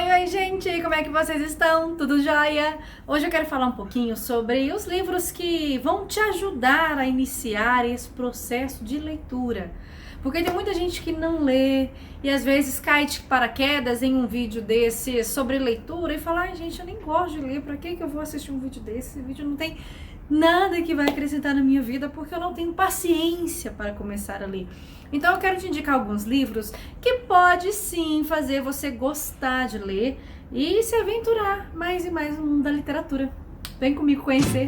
Oi, gente! Como é que vocês estão? Tudo jóia? Hoje eu quero falar um pouquinho sobre os livros que vão te ajudar a iniciar esse processo de leitura. Porque tem muita gente que não lê e às vezes cai de paraquedas em um vídeo desse sobre leitura e fala: ai, gente, eu nem gosto de ler, pra que eu vou assistir um vídeo desse? Esse vídeo não tem nada que vai acrescentar na minha vida porque eu não tenho paciência para começar a ler. Então eu quero te indicar alguns livros que pode sim fazer você gostar de ler e se aventurar mais e mais no mundo da literatura. Vem comigo conhecer.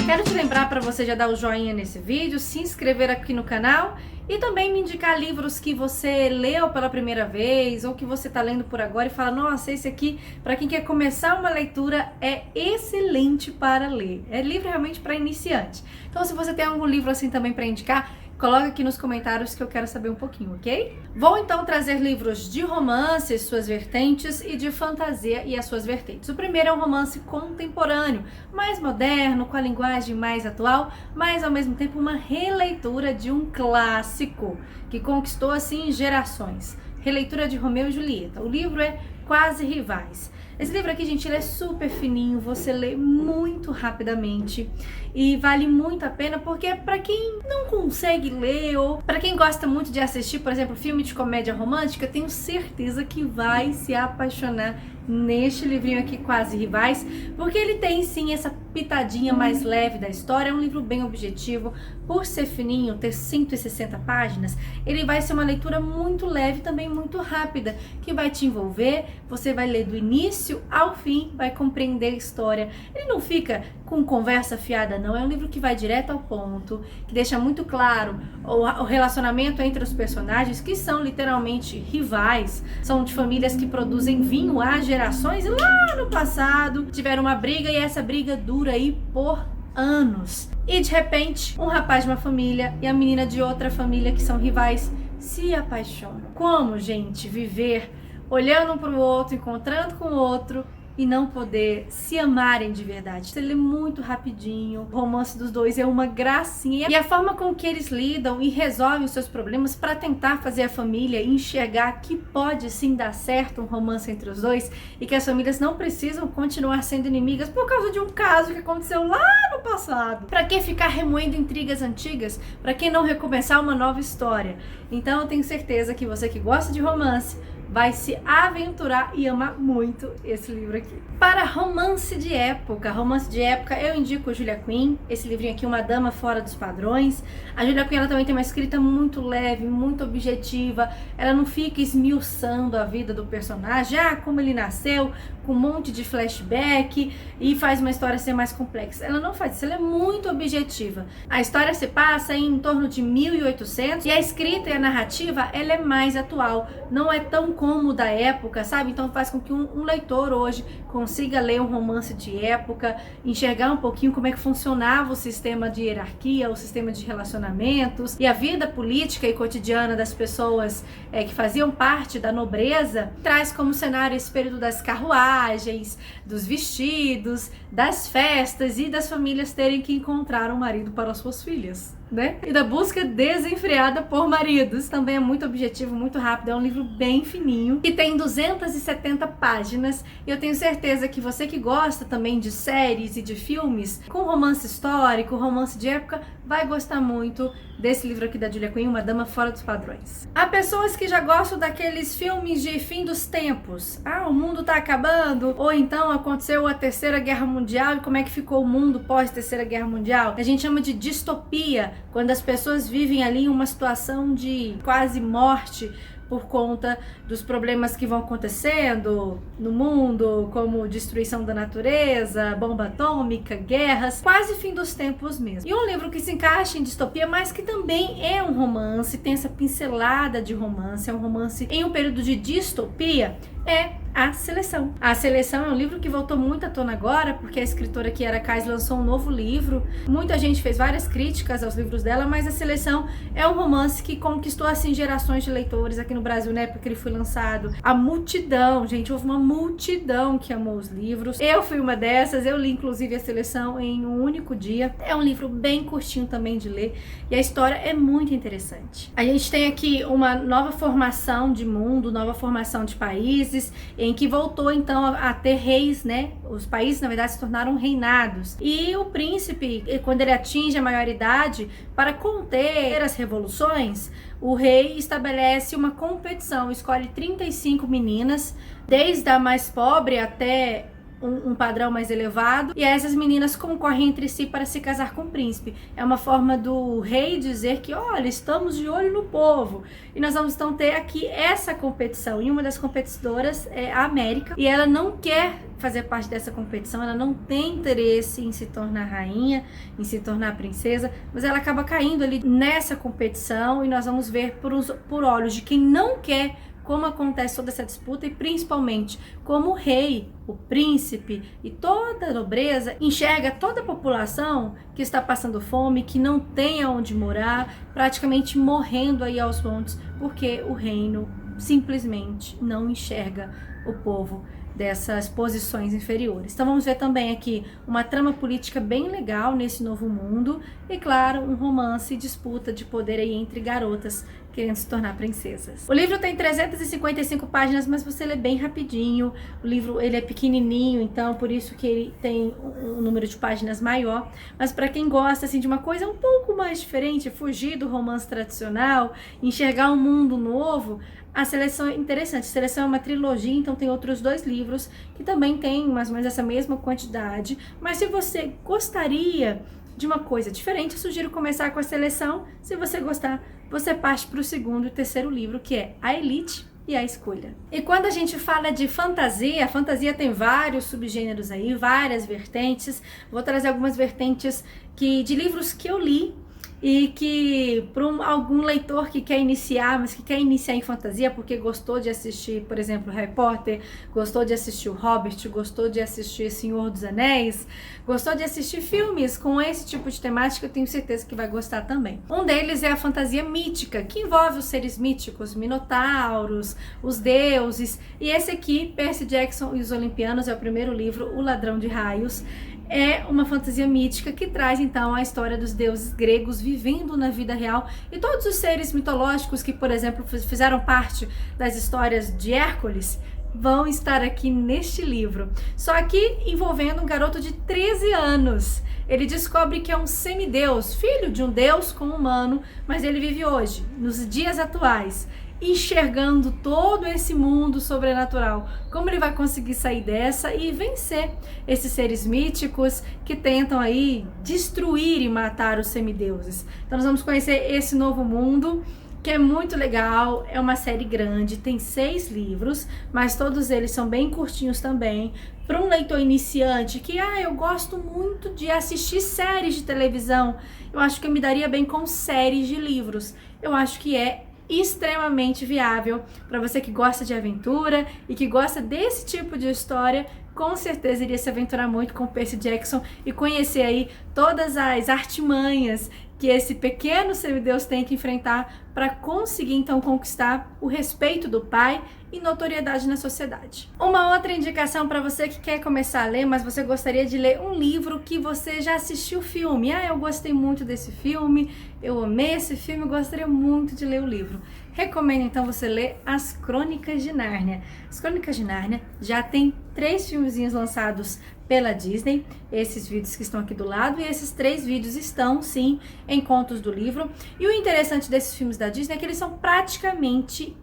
Quero te lembrar para você já dar o joinha nesse vídeo, se inscrever aqui no canal e também me indicar livros que você leu pela primeira vez ou que você está lendo por agora e fala: nossa, esse aqui, para quem quer começar uma leitura, é excelente para ler. É livro realmente para iniciante. Então, se você tem algum livro assim também para indicar, coloca aqui nos comentários que eu quero saber um pouquinho, ok? Vou então trazer livros de romance, suas vertentes, e de fantasia e as suas vertentes. O primeiro é um romance contemporâneo, mais moderno, com a linguagem mais atual, mas ao mesmo tempo uma releitura de um clássico que conquistou assim gerações. Releitura de Romeu e Julieta. O livro é Quase Rivais. Esse livro aqui, gente, ele é super fininho, você lê muito rapidamente e vale muito a pena porque para quem não consegue ler ou para quem gosta muito de assistir, por exemplo, filme de comédia romântica, tenho certeza que vai se apaixonar neste livrinho aqui, Quase Rivais, porque ele tem sim essa pitadinha mais leve da história. É um livro bem objetivo, por ser fininho, ter 160 páginas, ele vai ser uma leitura muito leve, também muito rápida, que vai te envolver, você vai ler do início ao fim, vai compreender a história. Ele não fica com conversa fiada não, é um livro que vai direto ao ponto, que deixa muito claro o relacionamento entre os personagens, que são literalmente rivais, são de famílias que produzem vinho há gerações e lá no passado tiveram uma briga e essa briga dura aí por anos. E de repente, um rapaz de uma família e a menina de outra família que são rivais se apaixonam. Como, gente, viver olhando um para o outro, encontrando com o outro e não poder se amarem de verdade? Ele é muito rapidinho, o romance dos dois é uma gracinha. E a forma com que eles lidam e resolvem os seus problemas para tentar fazer a família enxergar que pode sim dar certo um romance entre os dois e que as famílias não precisam continuar sendo inimigas por causa de um caso que aconteceu lá no passado. Para que ficar remoendo intrigas antigas? Para que não recomeçar uma nova história? Então eu tenho certeza que você que gosta de romance vai se aventurar e amar muito esse livro aqui. Para romance de época, eu indico Julia Quinn, esse livrinho aqui, Uma Dama Fora dos Padrões. A Julia Quinn, ela também tem uma escrita muito leve, muito objetiva, ela não fica esmiuçando a vida do personagem, como ele nasceu, com um monte de flashback e faz uma história ser mais complexa. Ela não faz isso, ela é muito objetiva. A história se passa em torno de 1800 e a escrita e a narrativa, ela é mais atual, não é tão como da época, sabe? Então faz com que um leitor hoje consiga ler um romance de época, enxergar um pouquinho como é que funcionava o sistema de hierarquia, o sistema de relacionamentos e a vida política e cotidiana das pessoas que faziam parte da nobreza. Traz como cenário esse período das carruagens, dos vestidos, das festas e das famílias terem que encontrar um marido para suas filhas, né? E da busca desenfreada por maridos. Também é muito objetivo, muito rápido, é um livro bem fininho, que tem 270 páginas, e eu tenho certeza que você que gosta também de séries e de filmes, com romance histórico, romance de época, vai gostar muito desse livro aqui da Julia Quinn, Uma Dama Fora dos Padrões. Há pessoas que já gostam daqueles filmes de fim dos tempos. O mundo tá acabando, ou então aconteceu a Terceira Guerra Mundial, e como é que ficou o mundo pós Terceira Guerra Mundial? A gente chama de distopia, quando as pessoas vivem ali em uma situação de quase morte por conta dos problemas que vão acontecendo no mundo, como destruição da natureza, bomba atômica, guerras, quase fim dos tempos mesmo. E um livro que se encaixa em distopia, mas que também é um romance, tem essa pincelada de romance, é um romance em um período de distopia, é A Seleção. A Seleção é um livro que voltou muito à tona agora, porque a escritora Kiera Kass lançou um novo livro. Muita gente fez várias críticas aos livros dela, mas A Seleção é um romance que conquistou, assim, gerações de leitores aqui no Brasil, na época que ele foi lançado. A multidão, gente, houve uma multidão que amou os livros. Eu fui uma dessas, eu li, inclusive, A Seleção em um único dia. É um livro bem curtinho também de ler, e a história é muito interessante. A gente tem aqui uma nova formação de mundo, nova formação de países, em que voltou então a ter reis, né? Os países, na verdade, se tornaram reinados. E o príncipe, quando ele atinge a maioridade, para conter as revoluções, o rei estabelece uma competição, escolhe 35 meninas, desde a mais pobre até um padrão mais elevado, e essas meninas concorrem entre si para se casar com o príncipe. É uma forma do rei dizer que, olha, estamos de olho no povo, e nós vamos então ter aqui essa competição. E uma das competidoras é a América, e ela não quer fazer parte dessa competição, ela não tem interesse em se tornar rainha, em se tornar princesa, mas ela acaba caindo ali nessa competição, e nós vamos ver por olhos de quem não quer como acontece toda essa disputa, e principalmente como o rei, o príncipe e toda a nobreza enxerga toda a população que está passando fome, que não tem aonde morar, praticamente morrendo aí aos montes, porque o reino simplesmente não enxerga o povo dessas posições inferiores. Então vamos ver também aqui uma trama política bem legal nesse novo mundo, e claro, um romance e disputa de poder aí entre garotas querendo se tornar princesas. O livro tem 355 páginas, mas você lê bem rapidinho. O livro, ele é pequenininho, então por isso que ele tem um número de páginas maior. Mas para quem gosta assim de uma coisa um pouco mais diferente, fugir do romance tradicional, enxergar um mundo novo, A Seleção é interessante. A Seleção é uma trilogia, então tem outros 2 livros que também tem mais ou menos essa mesma quantidade. Mas se você gostaria de uma coisa diferente, eu sugiro começar com A Seleção. Se você gostar, você parte para o 2º e 3º livro, que é A Elite e A Escolha. E quando a gente fala de fantasia, a fantasia tem vários subgêneros aí, várias vertentes. Vou trazer algumas vertentes de livros que eu li, e que para algum leitor que quer iniciar, mas que quer iniciar em fantasia porque gostou de assistir, por exemplo, Harry Potter, gostou de assistir o Hobbit, gostou de assistir Senhor dos Anéis, gostou de assistir filmes com esse tipo de temática, eu tenho certeza que vai gostar também. Um deles é a fantasia mítica, que envolve os seres míticos, minotauros, os deuses, e esse aqui, Percy Jackson e os Olimpianos, é o primeiro livro, O Ladrão de Raios. É uma fantasia mítica que traz então a história dos deuses gregos vivendo na vida real, e todos os seres mitológicos que, por exemplo, fizeram parte das histórias de Hércules vão estar aqui neste livro. Só que envolvendo um garoto de 13 anos. Ele descobre que é um semideus, filho de um deus com um humano, mas ele vive hoje, nos dias atuais, enxergando todo esse mundo sobrenatural. Como ele vai conseguir sair dessa e vencer esses seres míticos que tentam aí destruir e matar os semideuses. Então nós vamos conhecer esse novo mundo, que é muito legal. É uma série grande, tem 6 livros, mas todos eles são bem curtinhos também. Para um leitor iniciante que, eu gosto muito de assistir séries de televisão, eu acho que eu me daria bem com séries de livros. Eu acho que é extremamente viável para você que gosta de aventura e que gosta desse tipo de história. Com certeza iria se aventurar muito com Percy Jackson e conhecer aí todas as artimanhas que esse pequeno semideus tem que enfrentar para conseguir então conquistar o respeito do pai e notoriedade na sociedade. Uma outra indicação para você que quer começar a ler, mas você gostaria de ler um livro que você já assistiu o filme. Eu gostei muito desse filme, eu amei esse filme, gostaria muito de ler o livro. Recomendo então você ler As Crônicas de Nárnia. As Crônicas de Nárnia já tem 3 filmezinhos lançados pela Disney, esses vídeos que estão aqui do lado, e esses 3 vídeos estão sim em contos do livro. E o interessante desses filmes da Disney é que eles são praticamente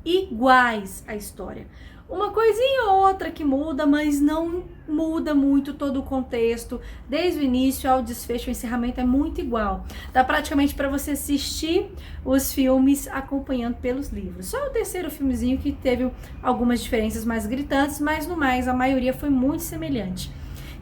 iguais à história. Uma coisinha ou outra que muda, mas não muda muito todo o contexto. Desde o início ao desfecho, o encerramento é muito igual. Dá praticamente para você assistir os filmes acompanhando pelos livros. Só o 3º filmezinho que teve algumas diferenças mais gritantes, mas no mais a maioria foi muito semelhante.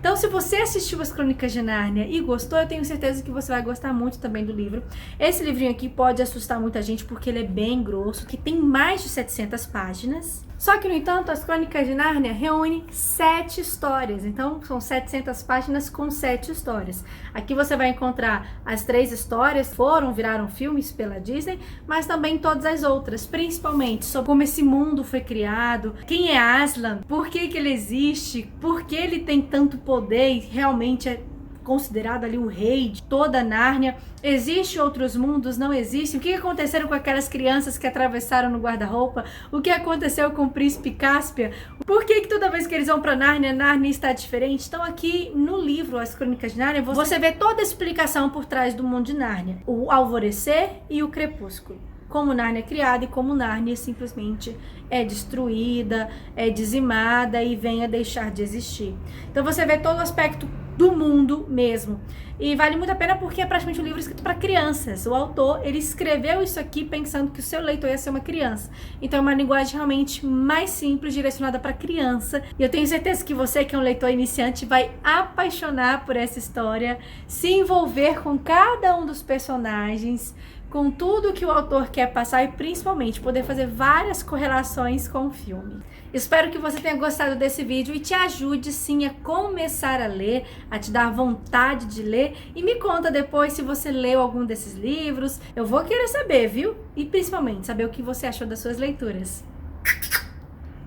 Então, se você assistiu As Crônicas de Nárnia e gostou, eu tenho certeza que você vai gostar muito também do livro. Esse livrinho aqui pode assustar muita gente porque ele é bem grosso, que tem mais de 700 páginas. Só que, no entanto, as Crônicas de Nárnia reúnem 7 histórias. Então, são 700 páginas com 7 histórias. Aqui você vai encontrar as 3 histórias que viraram filmes pela Disney, mas também todas as outras, principalmente sobre como esse mundo foi criado, quem é Aslan, por que ele existe, por que ele tem tanto poder e realmente é considerado ali o rei de toda a Nárnia. Existem outros mundos? Não existem? O que aconteceram com aquelas crianças que atravessaram no guarda-roupa? O que aconteceu com o príncipe Cáspia? Por que toda vez que eles vão para Nárnia, Nárnia está diferente? Então aqui no livro As Crônicas de Nárnia, você vê toda a explicação por trás do mundo de Nárnia. O alvorecer e o crepúsculo. Como Nárnia é criada e como Nárnia simplesmente é destruída, é dizimada e vem a deixar de existir. Então você vê todo o aspecto do mundo mesmo. E vale muito a pena porque é praticamente um livro escrito para crianças. O autor, ele escreveu isso aqui pensando que o seu leitor ia ser uma criança. Então é uma linguagem realmente mais simples, direcionada para criança. E eu tenho certeza que você, que é um leitor iniciante, vai apaixonar por essa história, se envolver com cada um dos personagens, com tudo que o autor quer passar e principalmente poder fazer várias correlações com o filme. Espero que você tenha gostado desse vídeo e te ajude sim a começar a ler, a te dar vontade de ler, e me conta depois se você leu algum desses livros. Eu vou querer saber, viu? E principalmente saber o que você achou das suas leituras.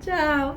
Tchau!